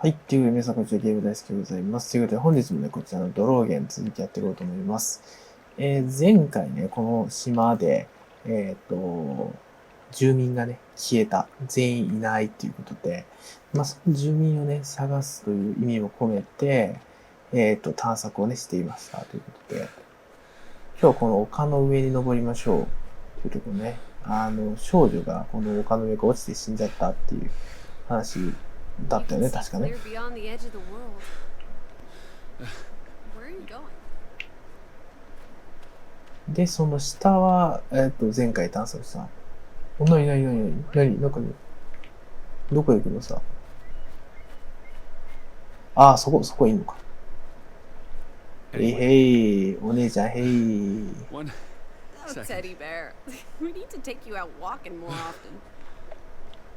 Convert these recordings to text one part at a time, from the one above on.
はい。ということで、皆さんこんにちは。ゲーム大好きでございます。ということで、本日もね、こちらのドローゲン続きやっていこうと思います。前回ね、この島で、住民がね、消えた。全員いないということで、その住民をね、探すという意味を込めて、探索をね、していました。ということで、今日はこの丘の上に登りましょう。というところね、少女がこの丘の上から落ちて死んじゃったっていう話だったよね、確かね。で、その下は、前回探索した。なになんかね、どこ行くのさ。ああ、そこいいのか。へい、お姉ちゃん、へい。Teddy bear, we need to take you out walking more often.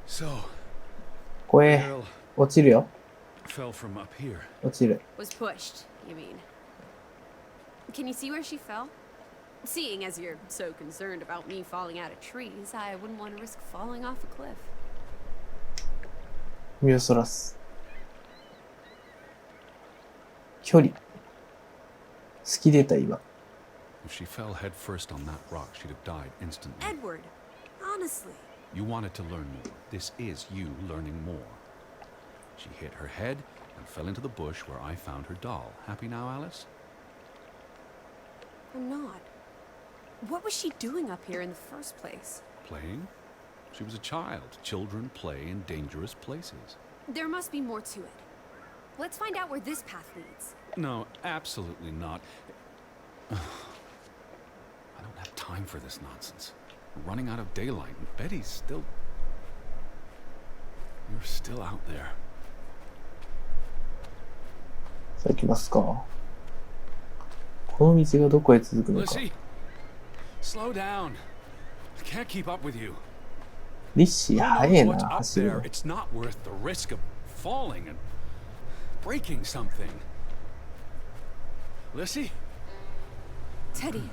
So, 声、落ちるよ。 fell from up here. 落ちる。Was pushed, you mean? Can you see where she fell? Seeing as you're so concerned about me falling out of trees, I wouldn't want to risk falling off a cliff. 身をそらす。距離。突き出た今。If she fell head first on that rock, she'd have died instantly. Edward, honestly. You wanted to learn more. This is you learning more. She hit her head and fell into the bush where I found her doll. Happy now, Alice? I'm not. What was she doing up here in the first place? Playing? She was a child. Children play in dangerous places. There must be more to it. Let's find out where this path leads. No, absolutely not. I don't have time for this nonsense. We're running out of daylight, and Betty's still... You're still out there. さあ行きますか。この道がどこへ続くのか。Lissy, slow down. I can't keep up with you. リッシー Who 早 knows え what's な、 up 走る there? の。 It's not worth the risk of falling and breaking something. Lissy? Teddy,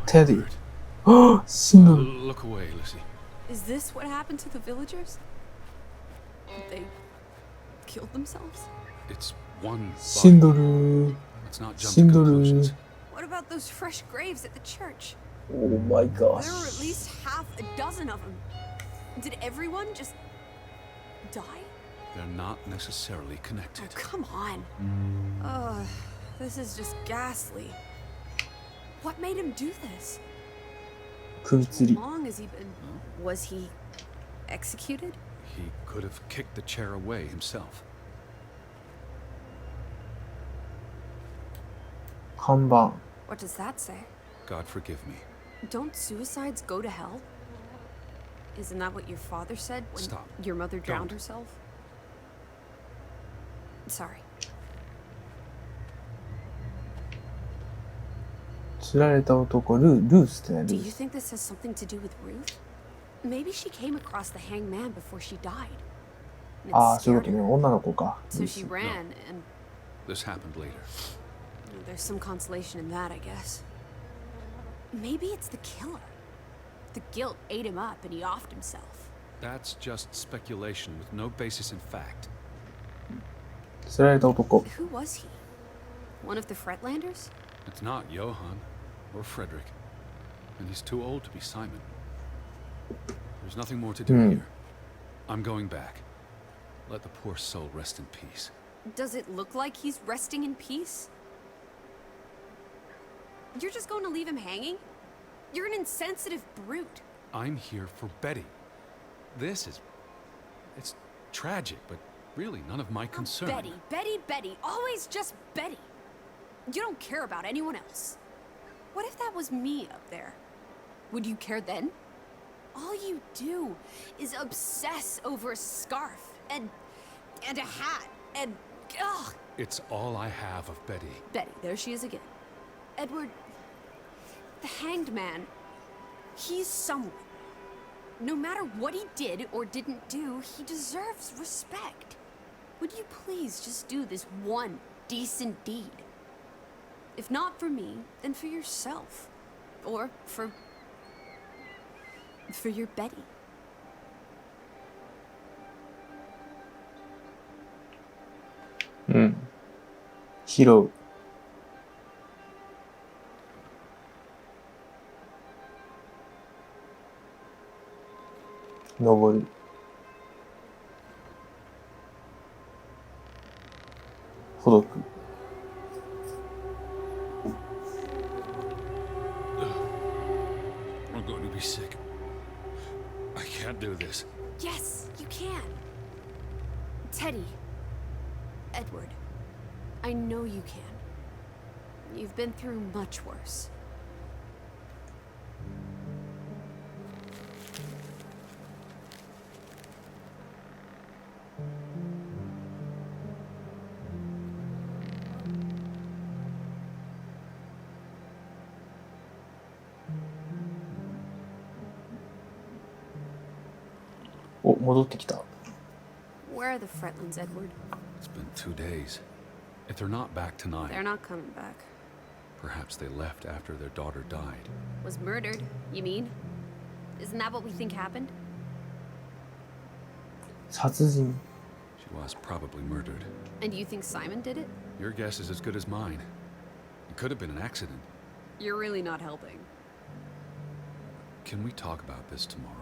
テディ。はぁ、死んだ。 Look away, Lissy. is this what happened to the villagers? They killed themselves? It's one 死ん body. どる。 Let's not jump 死 to んどる。 conclusions. What about those fresh graves at the church? Oh my There were at gosh. least half a dozen of them. Did everyone just die? They're not necessarily Oh, connected. come on. This is just ghastly. What made him do this? 首吊り。 How long has he been? Was he executed? He could have kicked the chair away himself. 看板。 What does that say? God forgive me. Don't suicides go to hell? Isn't that what your father said when Stop. your mother drowned Don't. herself? Sorry. 釣られた男、ルースって何？ Do you think this has something to do with Ruth? Maybe she came across the hanged man before she died. And it ああ、そういう scared ことね。 her. 女の子か。 So she ran, and This happened later. there's some consolation in that, I guess. Maybe it's the killer. The guilt ate him up and he offed himself. That's just speculation with no basis in fact. 釣られた男。 Who was he? One of the Fretlanders? It's not Johann or Frederick. And he's too old to be Simon. There's nothing more to do here. I'm going back. Let the poor soul rest in peace. Does it look like he's resting in peace? You're just going to leave him hanging? You're an insensitive brute. I'm here for Betty. It's tragic, but really none of my concern. Betty, always just Betty. You don't care about anyone else. What if that was me up there? Would you care then? All you do is obsess over a scarf and a hat and ugh. It's all I have of Betty. Betty, there she is again. Edward, the hanged man, he's someone. No matter what he did or didn't do, he deserves respect. Would you please just do this one decent deed? If not for me, then for yourself. Or for your Betty. うん。拾う。登る。ほどく。I'm going to be sick. I can't do this. Yes, you can. Teddy. Edward. I know you can. You've been through much worse.お、戻ってきた。 Where are the Fretlands, Edward? It's been 2 days. If they're not back tonight, They're not coming back. perhaps they left after their daughter died. Was murdered, you mean? Isn't that what we think happened? 殺人。 She was probably murdered. And you think Simon did it? Your guess is as good as mine. It could have been an accident. You're really not helping. Can we talk about this tomorrow?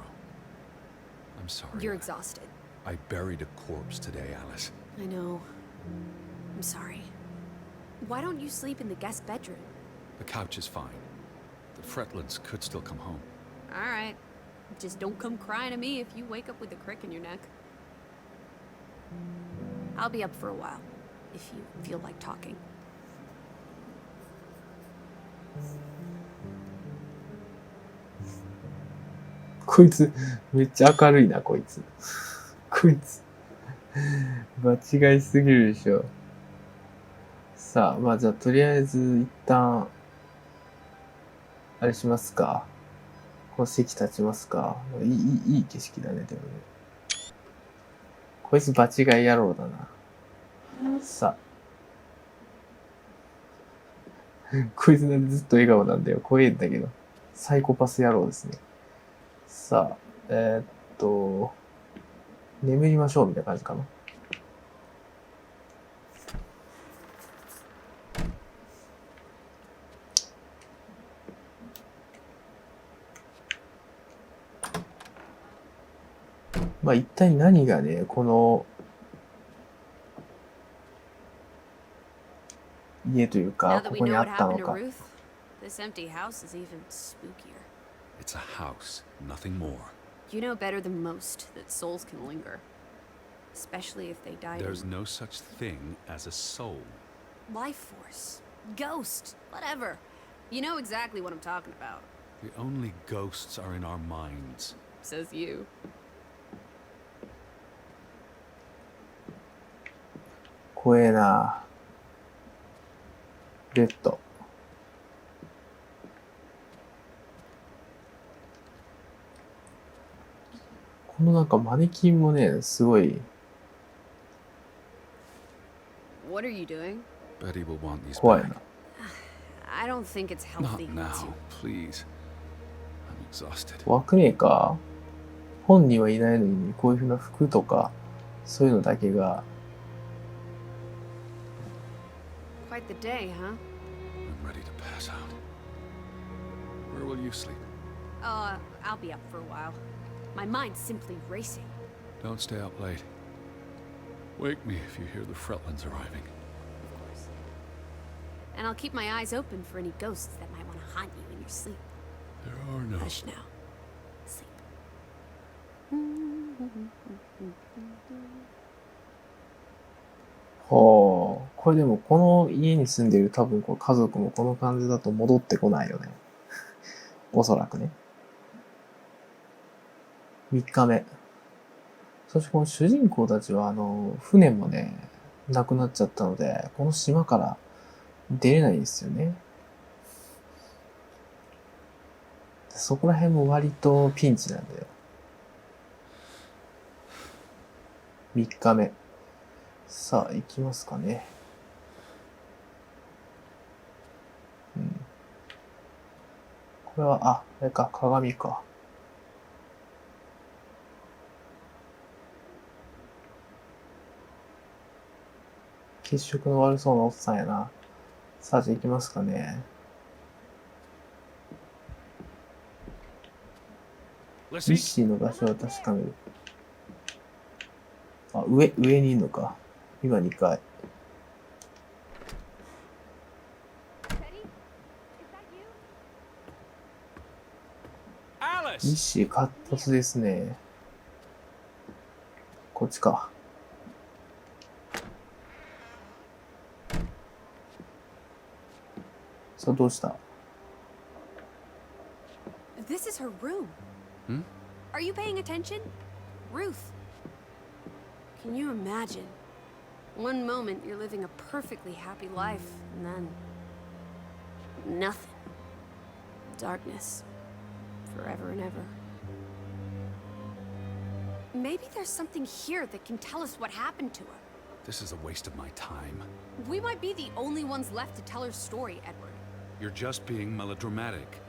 I'm sorry. You're exhausted. I buried a corpse today, Alice. I know. I'm sorry. Why don't you sleep in the guest bedroom? The couch is fine. The Fretlands could still come home. All right. Just don't come crying to me if you wake up with a crick in your neck. I'll be up for a while, if you feel like talking. こいつ、めっちゃ明るいな、こいつ。こいつ。間違いすぎるでしょ。さあ、まあじゃあとりあえず一旦、あれしますか。この席立ちますか。いい景色だね、でもね。こいつ場違い野郎だな。さあ。こいつなんでずっと笑顔なんだよ。怖いんだけど。サイコパス野郎ですね。さあ、眠りましょうみたいな感じかな。まあ一体何がね、この家というか、 Now that こ we こに know あ what ったの happened to か。 Ruth, this empty house is even spookier. It's a house, nothing more. You know better than most that souls can linger. Especially if they died There's in no such thing as a soul. life force, ghost, whatever. You know exactly what I'm talking about. The only ghosts are in our minds. Says you. 怖えな。ベッド。このなんかマネキンもね、すごい What are you doing? Betty will want these 怖い back. な。I don't think it's Not healthy now, to. please. I'm exhausted. 怖くねえか？本人はいないのに、こういう風な服とか、そういうのだけが。 Quite the day, huh? I'm ready to pass out. Where will you sleep? I'll be up for a while. My mind's simply racing. Don't stay up late. Wake me if you hear the Fretlands arriving. Of course. And I'll keep my eyes open for any ghosts that might want to haunt you in your sleep. There are no. Hush now. Sleep. ほう。これでもこの家に住んでる多分こう家族もこの感じだと戻ってこないよね。おそらくね。3日目。そしてこの主人公たちは船もね、なくなっちゃったので、この島から出れないんですよね。そこら辺も割とピンチなんだよ。3日目。さあ、行きますかね。うん。これは、あれか、鏡か。血色の悪そうなおっさんやな。さあ、じゃあ行きますかね。リッシーの場所は確かめる。あ、上にいるのか。今2階。リッシー活発ですね。こっちか。さあ、どうした？ This is her room. Hmm? Are you paying attention? Ruth. Can you imagine? One moment you're living a perfectly happy life, and then nothing. Darkness. Forever and ever. Maybe there's something here that can tell us what happened to her. This is a waste of my time. We might be the only ones left to tell her story, Edward. You're just being melodramatic.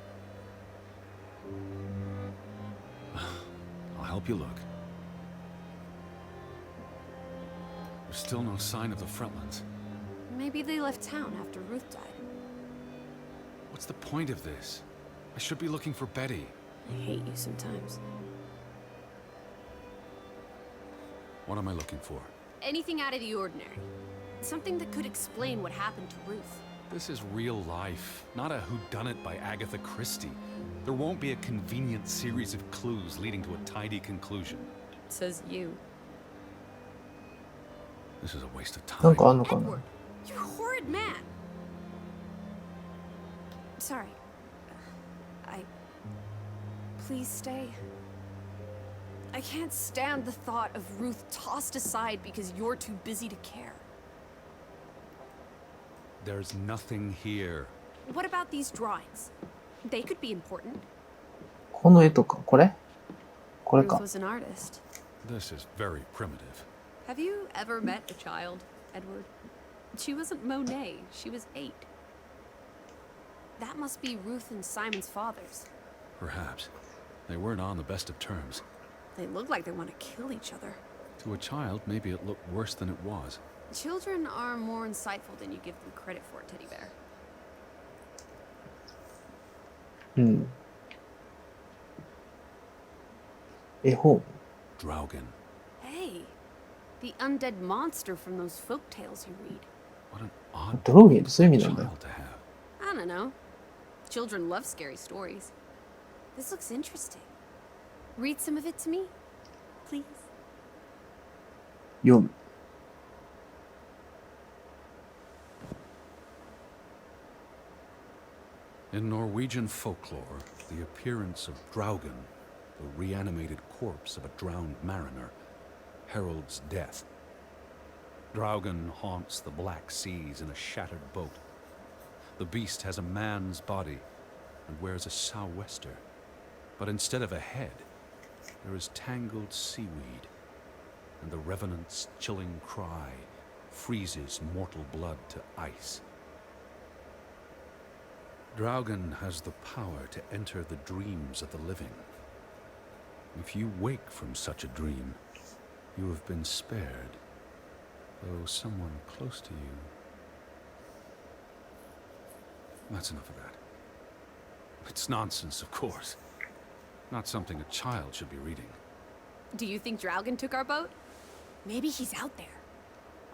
I'll help you look. There's still no sign of the Frontlands. Maybe they left town after Ruth died. What's the point of this? I should be looking for Betty. I hate you sometimes. What am I looking for? Anything out of the ordinary. Something that could explain what happened to Ruth. This is real life, not a whodunit by Agatha Christie. There won't be a convenient series of clues leading to a tidy conclusion. Says you. This is a waste of なん time. かあんのかな？ Edward, you horrid man. Sorry. Please stay. I can't stand the thought of Ruth tossed aside because you're too busy to care. There's nothing here. What about these drawings? They could be important. この絵とか、これ Ruth か。 was an artist. This is very primitive. Have you ever met a child, Edward? She wasn't Monet, she was 8. That must be Ruth and Simon's fathers. Perhaps. They weren't on the best of terms. They look like they want to kill each other. To a child, maybe it looked worse than it was. Children are more insightful than you give them credit for, Teddy Bear. うん。絵本。 Draugen. Hey, the undead monster from those folk tales you read. What an odd ドローゲンってそういう意味なんだよ。 child to have. I don't know. Children love scary stories. This looks interesting. Read some of it to me, please. 読む。In Norwegian folklore, the appearance of Draugen, the reanimated corpse of a drowned mariner, heralds death. Draugen haunts the Black Seas in a shattered boat. The beast has a man's body and wears a sou'wester, but instead of a head, there is tangled seaweed, and the revenant's chilling cry freezes mortal blood to ice. Draugen has the power to enter the dreams of the living. If you wake from such a dream, you have been spared, though someone close to you... That's enough of that. It's nonsense, of course. Not something a child should be reading. Do you think Draugen took our boat? Maybe he's out there,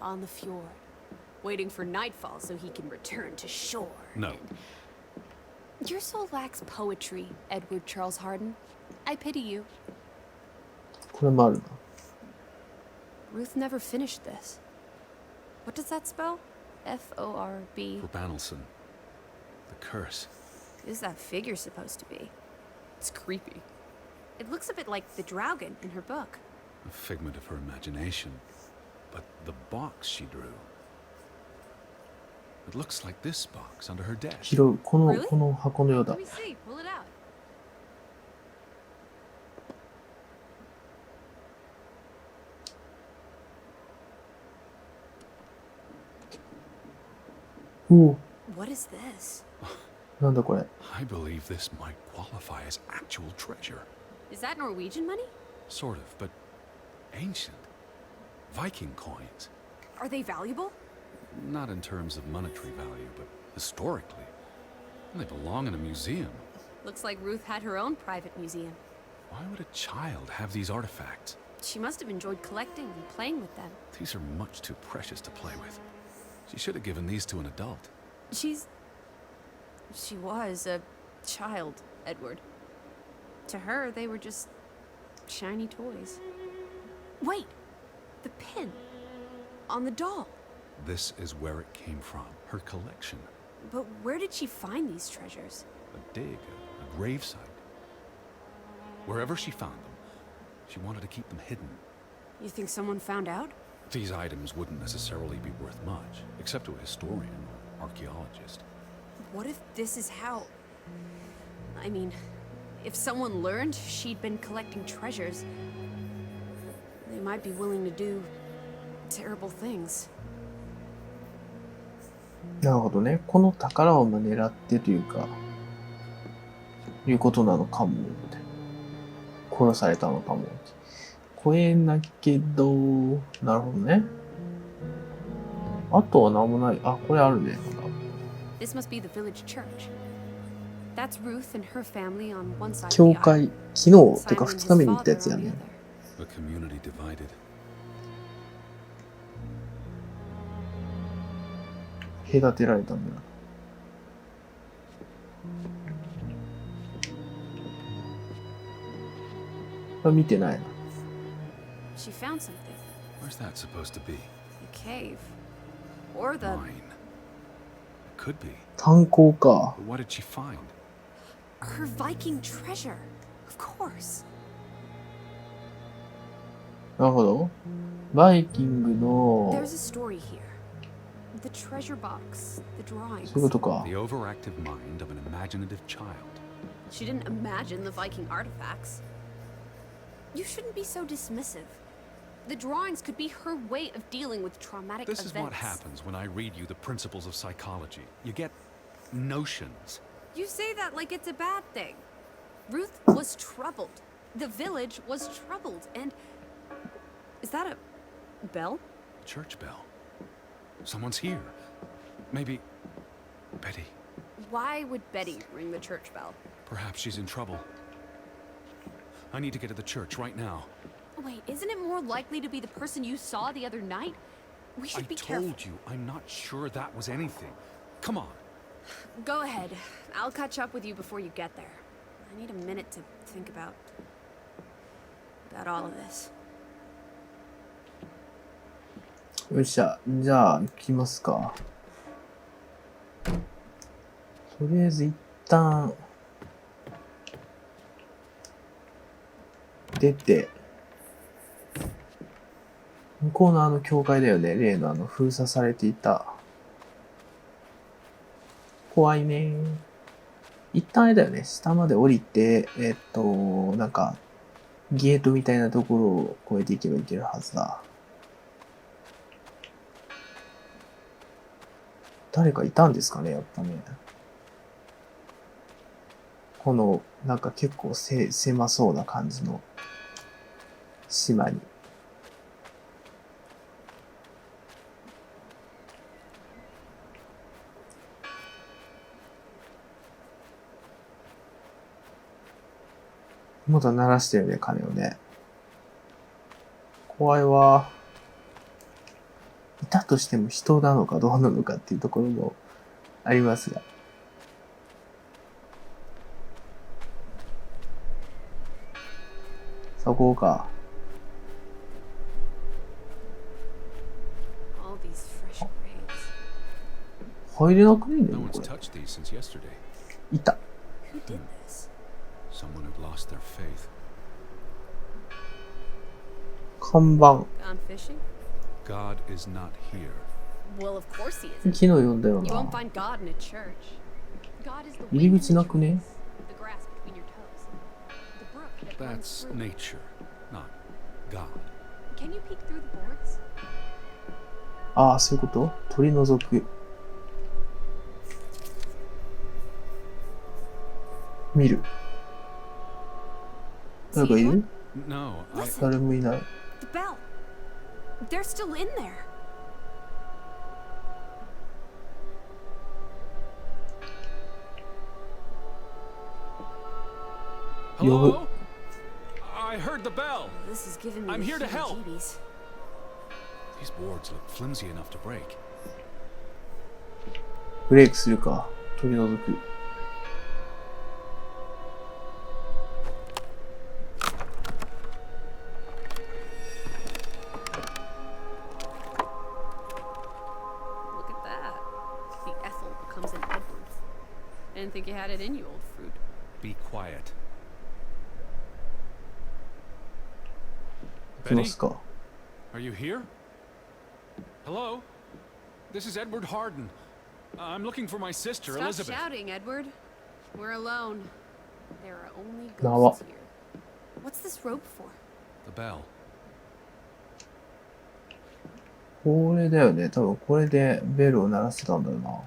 on the fjord, waiting for nightfall so he can return to shore. No. Your soul lacks poetry, Edward Charles Harden. I pity you. これもあるな。 Ruth never finished this. What does that spell? F-O-R-B. For Banelson, the curse. Who's that figure supposed to be? It's creepy. It looks a bit like the Draugen in her book. A figment of her imagination. But the box she drew... It looks like this box under her desk. 拾う。この Really? この箱のようだ Let。me see. Pull it out. おお、 What is this? なんだこれ。 I believe this might qualify as actual treasure. Is that Norwegian money? Sort of, but ancient. Viking coins. Are they valuable? Not in terms of monetary value, but historically. They belong in a museum. Looks like Ruth had her own private museum. Why would a child have these artifacts? She must have enjoyed collecting and playing with them. These are much too precious to play with. She should have given these to an adult. She was a child, Edward. To her, they were just shiny toys. Wait! The pin. On the doll. This is where it came from. Her collection. But where did she find these treasures? A dig, a gravesite. Wherever she found them, she wanted to keep them hidden. You think someone found out? These items wouldn't necessarily be worth much, except to a historian or archaeologist. What if this is how... I mean, if someone learned she'd been collecting treasures, they might be willing to do terrible things. なるほどね。この宝を狙ってというか、いうことなのかも。殺されたのかも。怖えんだけど、なるほどね。あとは何もない。あ、これあるね。This must be the village church. That's Ruth and her family on one side of 教 the aisle. 会、昨日、てか2日目に行ったやつやね。A community divided. 隔てられたんだな。これ見てないな。She found something. Where's that supposed to be? The cave. Or the... Mine. It could be. 炭鉱か。 But what did she find? Her Viking treasure. Of course. なるほど。バイキングの、 There's a story here. The treasure box, the drawings. そういうことか。 The overactive mind of an imaginative child. She didn't imagine the Viking artifacts. You shouldn't be so dismissive. The drawings could be her way of dealing with traumatic This events. is what happens when I read you the principles of psychology. You get notions. You say that like it's a bad thing. Ruth was troubled. The village was troubled. And... Is that a bell? Church bell. Someone's here. Maybe Betty. Why would Betty ring the church bell? Perhaps she's in trouble. I need to get to the church right now. Wait, isn't it more likely to be the person you saw the other night? We should I be careful. told you, I'm not sure that was anything. Come on. Go ahead. I'll catch up with you before you get there. I need a minute to think about all of this. よっしゃ。じゃあ、行きますか。とりあえず一旦、出て、向こうのあの教会だよね。例の封鎖されていた。怖いね。一旦あれだよね。下まで降りて、なんか、ゲートみたいなところを越えていけばいけるはずだ。誰かいたんですかね、やっぱね。この、なんか結構狭そうな感じの島に。まだ鳴らしてるね、鐘をね。怖いわ。いたとしても人なのかどうなのかっていうところもありますが。そこか。All these fresh graves. 入れなくねえんだ No よ、 one's これ。 touched these since yesterday. いた。 Who did this? Someone who'd lost their faith. 看板。 Gone fishing? God is not here. Well, of course he 昨 isn't. 日読んだよ You won't な。 find God in a church. God is the 入り wind in 口 the なくね trees, the grass between your toes, the brook that runs That's through. nature, not God. Can you peek through the boards? ああ、そういうこと取り除く。見る。誰かいる No, I. Listen, 誰もいない。 the bell. They're still in there. Hello? I heard the bell. This is giving me I'm the here to help. heebie-jeebies. These boards look flimsy enough to break. ブレイクするか。取り除く。Look at that. The Ethel becomes an Edward. I didn't think you had it in you, old fruit. Be quiet. 行きま Betty, すか。 are you here? Hello? This is Edward Harden. I'm looking for my sister, Stop Elizabeth. shouting, Edward. We're alone. There are only Now ghosts here. What's this rope for? The bell. これだよね。多分これでベルを鳴らしてたんだよな。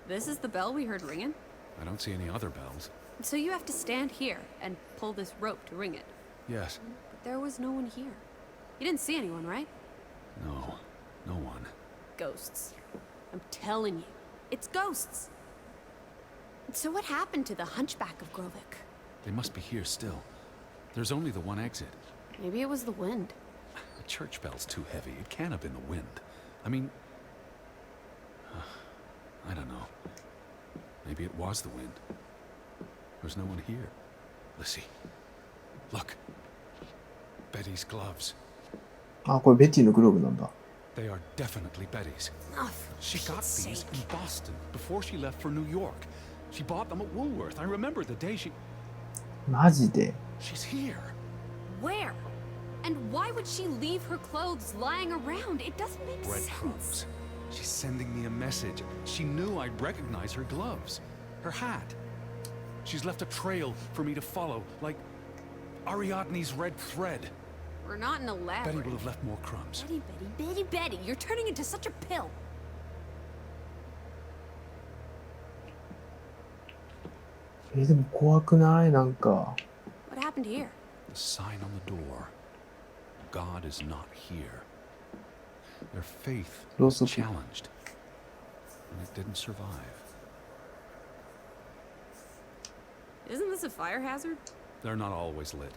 This is the bell we heard ringing? I don't see any other bells. So you have to stand here and pull this rope to ring it. Yes. But there was no one here. You didn't see anyone, right? No. No one. Ghosts. I'm telling you, it's ghosts. So what happened to the hunchback of Grovik? They must be here still. There's only the one exit. Maybe it was the wind. The church bell's too heavy. It can't have been the wind. I mean... I don't know. Maybe it was the wind. There's no one here. Lissy. Look. Betty's gloves. あ、これベティのグローブなんだ。They are definitely Betty's. Oh, for She got Pete's these sake. in Boston before she left for New York. She bought them at Woolworth. I remember the day she... マジで。 She's here. Where? And why would she leave her clothes lying around? It doesn't make sense. Breadcrumbs. She's sending me a message. She knew I'd recognize her gloves. Her hat. She's left a trail for me to follow, like Ariadne's red thread. We're not in a lab. Betty will have left more crumbs. Betty, you're turning into such a pill. でも怖くない？なんか。 What happened here? The sign on the door. God is not here. Their faith was Philosophy. challenged. And it didn't survive. Isn't this a fire hazard? They're not always lit.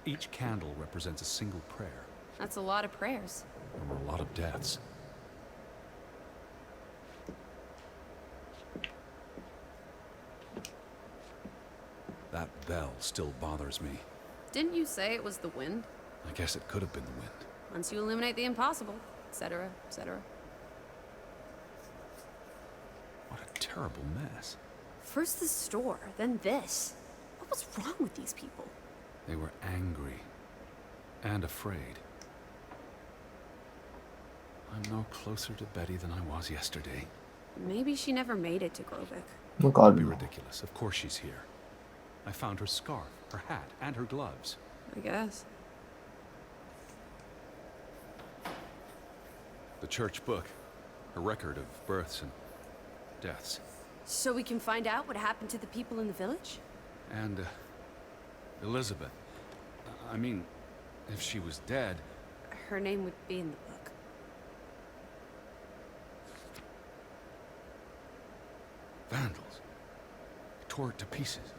Each candle represents a single prayer. That's a lot of prayers. There were a lot of deaths. That bell still bothers me. Didn't you say it was the wind? I guess it could have been the wind. Once you eliminate the impossible, etc., etc. What a terrible mess. First the store, then this. What was wrong with these people? They were angry and afraid. I'm no closer to Betty than I was yesterday. Maybe she never made it to Grovik. なんかあ That'd る be な。 ridiculous. Of course she's here. I found her scarf, her hat, and her gloves. I guess. The church book, a record of births and deaths. So we can find out what happened to the people in the village? And Elizabeth. I mean, if she was dead, Her name would be in the book. vandals tore it to pieces.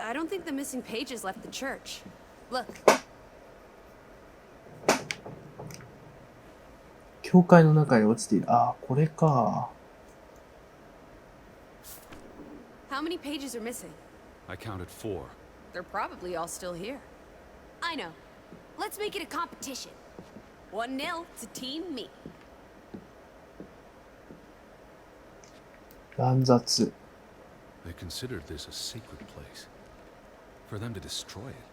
I don't think the missing pages left the church. Look, 教会の中に落ちている。あ、これか。 how many pages are missing? I counted 4. They're probably all still here. I know. Let's make it a competition. 1-0 to Team Me. 乱雑。 They considered this a sacred place. For them to destroy it.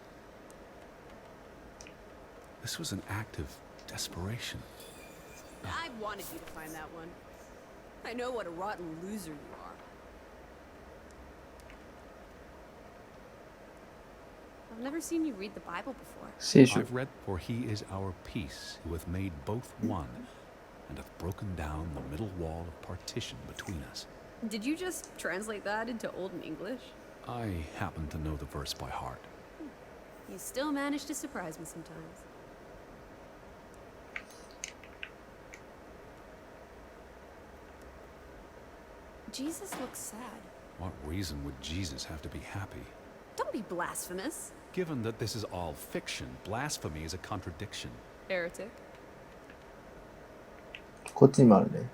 This was an act of desperation. I wanted you to find that one. I know what a rotten loser you are. I've never seen you read the Bible before. 聖書。 I've read, for he is our peace, who hath made both one, and hath broken down the middle wall of partition between us. Did you just translate that into Old English? I happen to know the verse by heart. You still manage to surprise me sometimes. Jesus looks sad. What reason would Jesus have to be happy? Don't be blasphemous. Given that this is all fiction, blasphemy is a contradiction. Heretic. こっちにもあるね。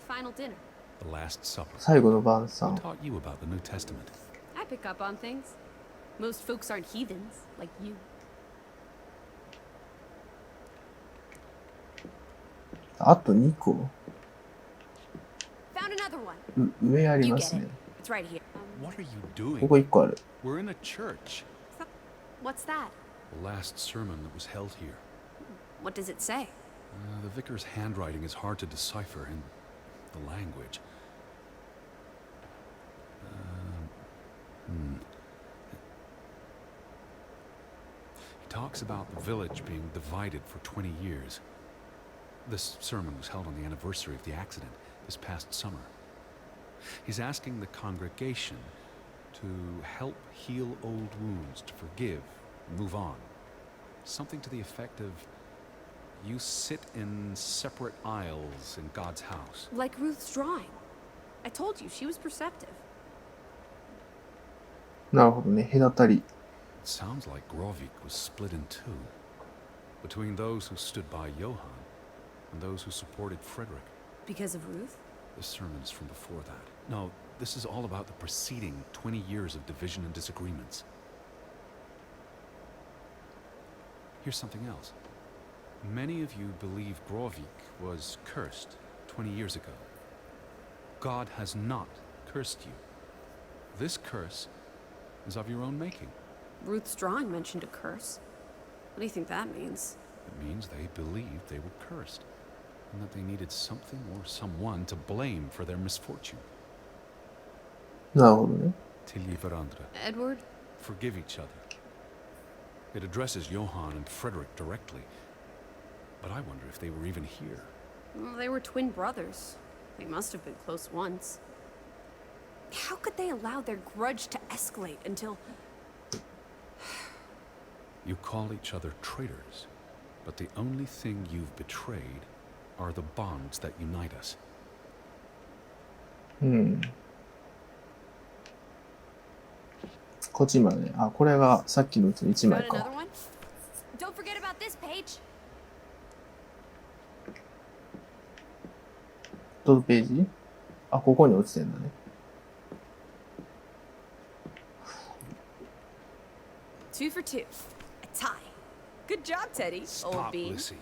The final dinner. The Last Supper. 最後の晩 Who 餐。 taught you about the New Testament? I pick up on things. Most folks aren't heathens, like you. あと2個。 Found another one. 上あり You ま get す it. ね。 It's right here. What are you こ doing? こ1個ある。 We're in a church. What's that? The last sermon that was held here. What does it say? The vicar's handwriting is hard to decipher in the language. He talks about the village being divided for 20 years. This sermon was held on the anniversary of the accident this past summer. He's asking the congregation to help heal old wounds, to forgive, move on. Something to the effect of, you sit in separate aisles in God's house. Like Ruth's drawing. I told you, she was perceptive. なるほどね。隔たり。 It sounds like Grovik was split in two, between those who stood by Johann and those who supported Frederick. Because of Ruth? This sermon is from before that. No, this is all about the preceding 20 years of division and disagreements. Here's something else. Many of you believe Grovik was cursed 20 years ago. God has not cursed you. This curse is of your own making. Ruth's drawing mentioned a curse. What do you think that means? It means they believed they were cursed, and that they needed something or someone to blame for their misfortune. なるほどね。 Tilly varandra. Edward? Forgive each other. It addresses Johann and Frederick directly, but I wonder if they were even here. Well, they were twin brothers. They must have been close once. How could they allow their grudge to escalate until... You call each other traitors, but the only thing you've betrayed are the bonds that unite us. うん。こっちにもあるね。あ、これがさっきのうちの1 Got 枚 another か。 one? Don't forget about this page. どのページ？あ、ここに落ちてんだね。Two for two. A tie. Good job, Teddy, old Stop, bean. Lissy.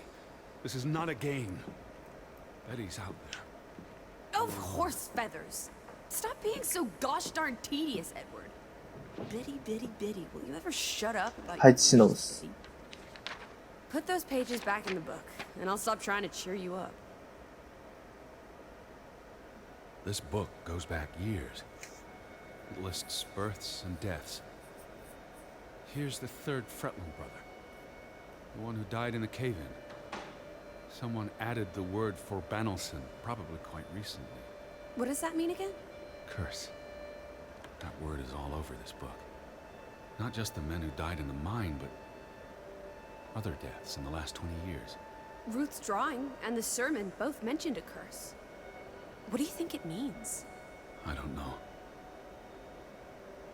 This is not a game. Betty's out there. Of horse feathers. Stop being so gosh darn tedious, Edward. Bitty, bitty, bitty. Will you ever shut up about your 配置し直す。 Put those pages back in the book, and I'll stop trying to cheer you up. This book goes back years. It lists births and deaths. Here's the third Fretland brother, the one who died in the cave-in. Someone added the word for Banelson, probably quite recently. What does that mean again? Curse. That word is all over this book. Not just the men who died in the mine, but other deaths in the last 20 years. Ruth's drawing and the sermon both mentioned a curse. What do you think it means? I don't know.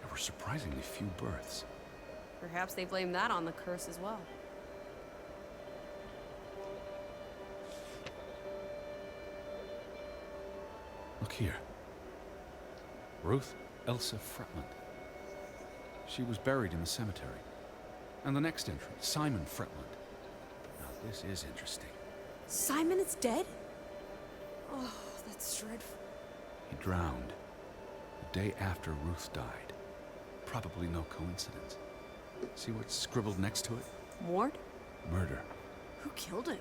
There were surprisingly few births. Perhaps they blame that on the curse as well. Look here. Ruth Elsa Fretland. She was buried in the cemetery. And the next entry, Simon Fretland. Now this is interesting. Simon is dead? Oh, that's dreadful. He drowned the day after Ruth died. Probably no coincidence. See what's scribbled next to it? Ward? Murder. Who killed him?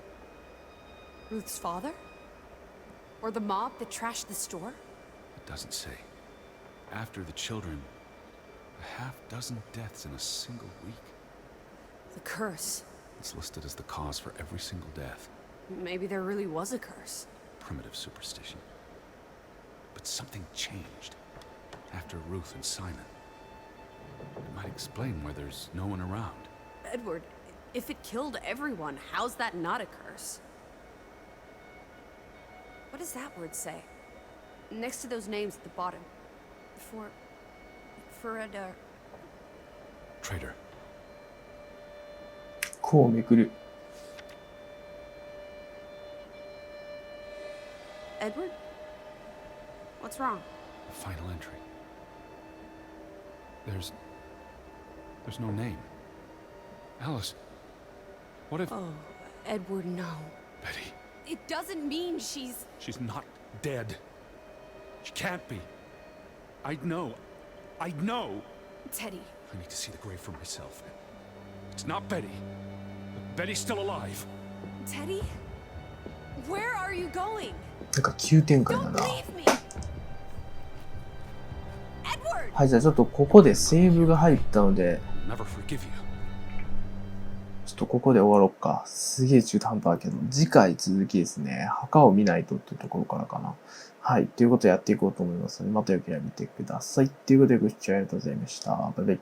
Ruth's father? Or the mob that trashed the store? It doesn't say. After the children, a half-dozen deaths in a single week. The curse. It's listed as the cause for every single death. Maybe there really was a curse. Primitive superstition. But something changed after Ruth and Simon. It might explain why there's no one around. Edward, if it killed everyone, how's that not a curse? What does that word say? Next to those names at the bottom. For a... Traitor. こうめくる。Edward? What's wrong? Final entry. There's no name. Alice, what if... Oh, Edward, no. Betty, It doesn't mean she's... she's not dead. She can't be. I know. Teddy. I need to see the grave for myself. It's not Betty. Betty's still alive. Teddy? Where are you going? なんか急展開だ Don't な。 leave me! Edward! はい、じゃあちょっとここでセーブが入ったので、 I'll never forgive you. ちょっとここで終わろうか。すげえ中途半端だけど、次回続きですね。墓を見ないとっていうところからかな。はい。ということをやっていこうと思いますので、またよければ見てください。ということでご視聴ありがとうございました。バイバイ。